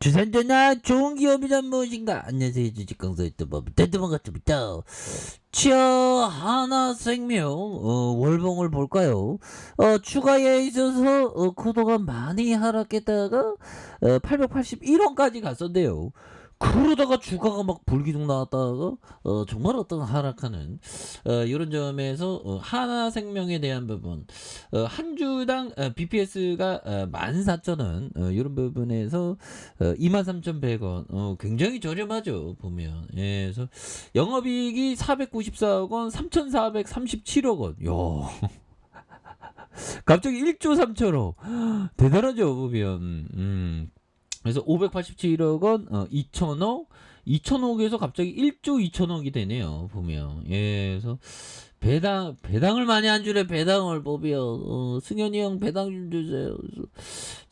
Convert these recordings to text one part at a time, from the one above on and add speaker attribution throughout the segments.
Speaker 1: 주산되나 좋은 기업이란 무엇인가? 안녕하세요. 주식강사 유튜버 대드만 같습니다. 하나생명 월봉을 볼까요? 추가에 있어서 구도가 많이 하락했다가 881원까지 갔었는데요. 그러다가 주가가 막 불기둥 나왔다가 정말 어떤 하락하는 이런 점에서 하나생명에 대한 부분 한 주당 BPS가 14,000원 이런 부분에서 23,100원 굉장히 저렴하죠 보면. 예, 그래서 영업이익이 494억 원 3,437억 원. 야 갑자기 1조 3천억 대단하죠 보면. 그래서 587억 원 2천억 2천억에서 갑자기 1조 2천억이 되네요 보면. 예, 그래서 배당을 많이 안 주래. 배당을 뽑이요. 승현이 형 배당 좀 주세요.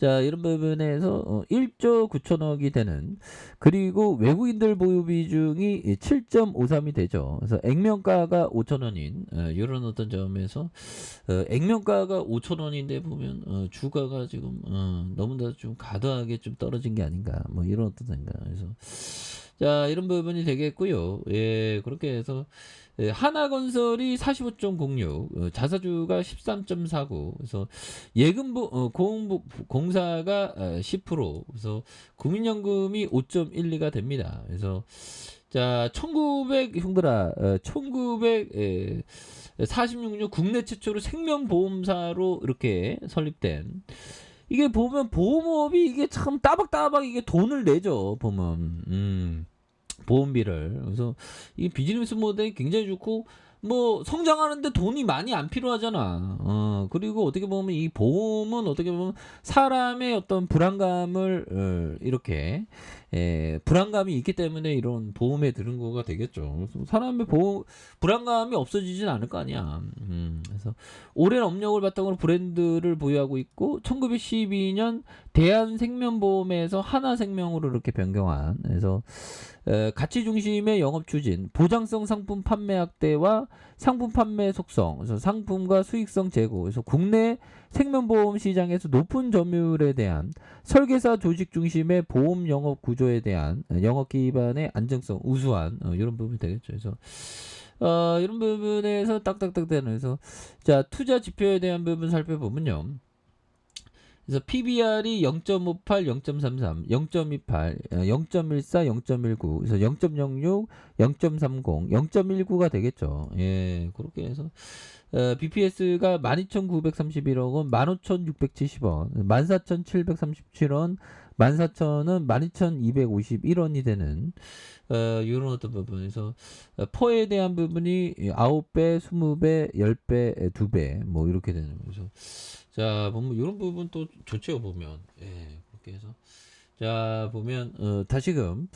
Speaker 1: 자, 이런 부분에서 1조 9천억이 되는, 그리고 외국인들 보유 비중이 7.53이 되죠. 그래서 액면가가 5천원인 이런 어떤 점에서 액면가가 5천원인데 보면 주가가 지금 너무나 좀 과도하게 좀 떨어진 게 아닌가, 뭐 이런 어떤 생각. 그래서 자, 이런 부분이 되겠고요. 예, 그렇게 해서 하나건설이 45.06, 자사주가 13.49, 그래서 예금부 공사가 10%, 그래서 국민연금이 5.12가 됩니다. 그래서 자, 1900 형들아, 1946년 국내 최초로 생명보험사로 이렇게 설립된, 이게 보면 보험업이 이게 참 따박따박 이게 돈을 내죠 보면. 보험비를. 그래서 이 비즈니스 모델이 굉장히 좋고, 뭐 성장하는데 돈이 많이 안 필요하잖아. 그리고 어떻게 보면 이 보험은 어떻게 보면 사람의 어떤 불안감을 이렇게 불안감이 있기 때문에 이런 보험에 드는 거가 되겠죠. 그래서 사람의 불안감이 없어지진 않을 거 아니야. 그래서 오랜 업력을 바탕으로 브랜드를 보유하고 있고, 1912년 대한생명보험에서 하나생명으로 이렇게 변경한, 그래서 가치 중심의 영업 추진, 보장성 상품 판매 확대와 상품 판매 속성, 그래서 상품과 수익성 제고, 그래서 국내 생명보험 시장에서 높은 점유율에 대한 설계사 조직 중심의 보험 영업 구조에 대한 영업 기반의 안정성 우수한 이런 부분이 되겠죠. 그래서 이런 부분에서 딱딱딱 되는, 그래서 자, 투자 지표에 대한 부분 살펴보면요. 그래서 PBR이 0.58, 0.33, 0.28, 0.14, 0.19, 그래서 0.06, 0.30, 0.19가 되겠죠. 예, 그렇게 해서 BPS가 12,931억 원, 15,670원, 14,737원, 14,000원, 12,251원이 되는 이런 어떤 부분에서 퍼에 대한 부분이 9배, 20배, 10배, 2배 뭐 이렇게 되는 거죠. 자, 보면 이런 부분 또 좋죠 보면. 예, 그렇게 해서 자, 보면 다시금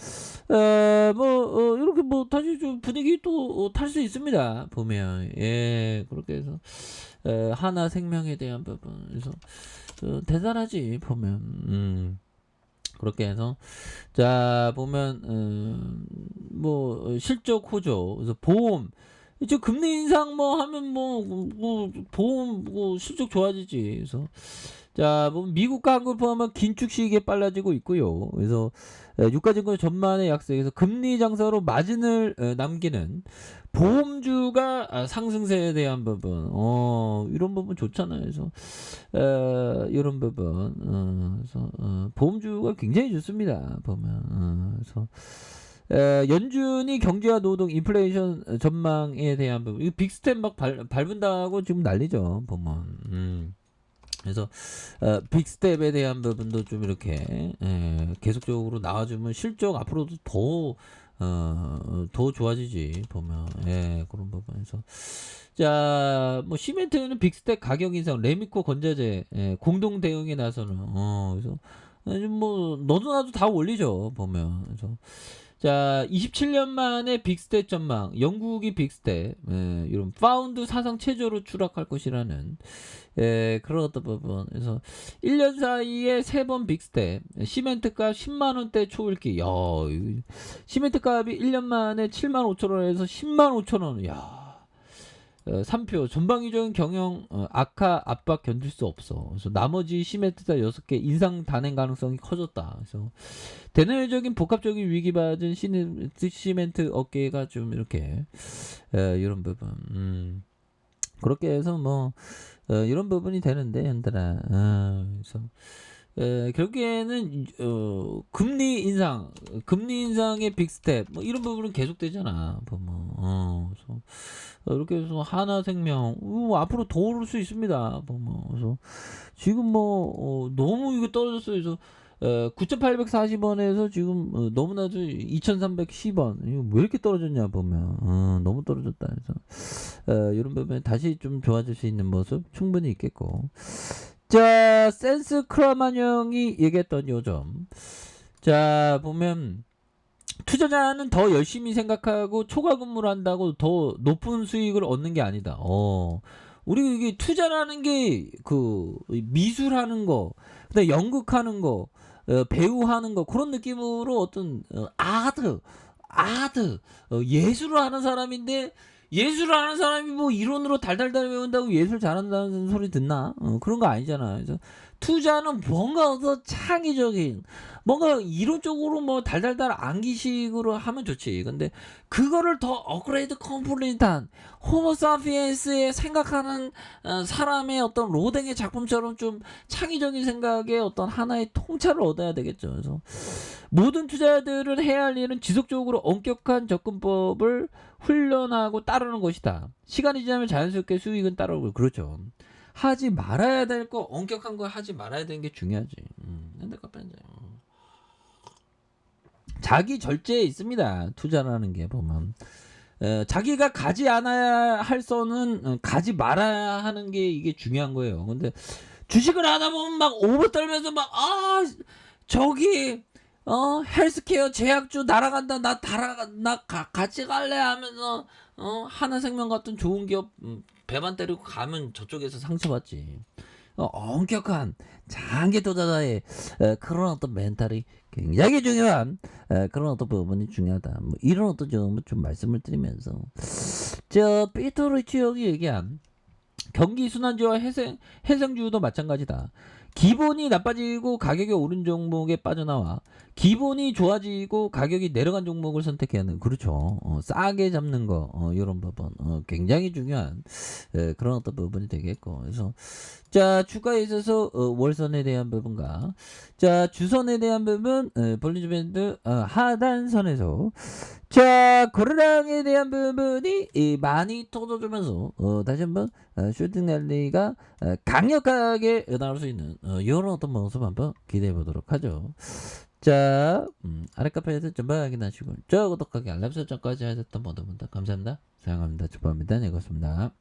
Speaker 1: 뭐 이렇게 뭐 다시 좀 분위기 또 탈 수 있습니다 보면. 예, 그렇게 해서 하나 생명에 대한 부분, 그래서 대단하지 보면. 그렇게 해서 자, 보면 뭐 실적 호조, 그래서 보험 이제 금리 인상 뭐 하면 뭐 보험 뭐 실적 좋아지지. 그래서 자, 뭐 미국과 한국을 포함한 긴축 시기에 빨라지고 있고요. 그래서 유가증권 전반의 약세에서 금리 장사로 마진을 남기는 보험주가 상승세에 대한 부분, 이런 부분 좋잖아요. 그래서 이런 부분, 그래서 보험주가 굉장히 좋습니다. 보면. 그래서 연준이 경제와 노동, 인플레이션 전망에 대한 부분, 이 빅스텝 막 밟은다고 지금 난리죠 보면. 그래서 빅스텝에 대한 부분도 좀 이렇게 계속적으로 나와주면 실적 앞으로도 더 좋아지지 보면. 예, 그런 부분에서 자, 뭐 시멘트는 빅스텝 가격 인상, 레미코 건자재 공동 대응에 나서는 그래서 뭐 너도 나도 다 올리죠 보면. 그래서 자, 27년 만에 빅스텝 전망, 영국이 빅스텝 이런 파운드 사상 최저로 추락할 것이라는 그런 어떤 부분. 그래서 1년 사이에 3번 빅스텝, 시멘트값 10만원대 초읽기. 야, 시멘트값이 1년 만에 7만 5천원에서 10만 5천원. 야, 3표 전방위적인 경영 악화 압박 견딜 수 없어. 그래서 나머지 시멘트사 6개 인상 단행 가능성이 커졌다. 그래서 대내적인 복합적인 위기 받은 시멘트 업계가 좀 이렇게 이런 부분 그렇게 해서 뭐 이런 부분이 되는데 현들아 그래서 결국에는 금리 인상의 빅스텝 뭐 이런 부분은 계속되잖아. 그래서 이렇게 해서 하나생명 앞으로 더 오를 수 있습니다. 그래서 지금 너무 이거 떨어졌어요. 그래서 9,840원에서 지금 너무나도 2,310원 이거 왜 이렇게 떨어졌냐 보면 너무 떨어졌다. 그래서 이런 부분에 다시 좀 좋아질 수 있는 모습 충분히 있겠고. 자, 센스 크라만형이 얘기했던 요점. 자, 보면 투자자는 더 열심히 생각하고 초과 근무를 한다고 더 높은 수익을 얻는 게 아니다. 우리 이게 투자라는 게 그 미술하는 거, 그다음에 연극하는 거, 배우하는 거 그런 느낌으로 어떤 예술을 하는 사람인데 예술을 하는 사람이 뭐 이론으로 달달달 외운다고 예술 잘한다는 소리 듣나? 그런 거 아니잖아. 그래서 투자는 뭔가 더 창의적인 뭔가 이론적으로 뭐 달달달 암기식으로 하면 좋지. 근데 그거를 더 업그레이드 컴플릿한 호모사피엔스의 생각하는 사람의 어떤 로댕의 작품처럼 좀 창의적인 생각의 어떤 하나의 통찰을 얻어야 되겠죠. 그래서 모든 투자자들은 해야 할 일은 지속적으로 엄격한 접근법을 훈련하고 따르는 것이다. 시간이 지나면 자연스럽게 수익은 따라오고 그렇죠. 하지 말아야 될 거 엄격한 거 하지 말아야 되는 게 중요하지. 자기 절제에 있습니다. 투자라는 게 보면 자기가 가지 않아야 할 선은 가지 말아야 하는 게 이게 중요한 거예요. 근데 주식을 하다 보면 막 오버 떨면서 막 저기 헬스케어 제약주 날아간다 나 같이 갈래 하면서 하나생명 같은 좋은 기업 배만 때리고 가면 저쪽에서 상처받지. 엄격한 장기 투자자의 그런 어떤 멘탈이 굉장히 중요한 그런 어떤 부분이 중요하다. 뭐 이런 어떤 점을 좀 말씀을 드리면서 피터 리치 형이 얘기한 경기 순환주와 해상주도 마찬가지다. 기본이 나빠지고 가격이 오른 종목에 빠져나와 기본이 좋아지고 가격이 내려간 종목을 선택해야 하는 그렇죠. 싸게 잡는 거 이런 부분 굉장히 중요한 그런 어떤 부분이 되겠고. 그래서 자 주가에 있어서 월선에 대한 부분과 자 주선에 대한 부분 볼리지 밴드 하단선에서 자 거래량에 대한 부분이 많이 터져주면서 다시 한번 슈팅 랠리가 강력하게 나올 수 있는 이런 어떤 모습 한번 기대해 보도록 하죠. 자 아래 카페에서 전방 확인하시고 저 구독하기 알람 설정까지 하셨던 모든 분들 감사합니다. 사랑합니다. 축복합니다. 네, 고맙습니다.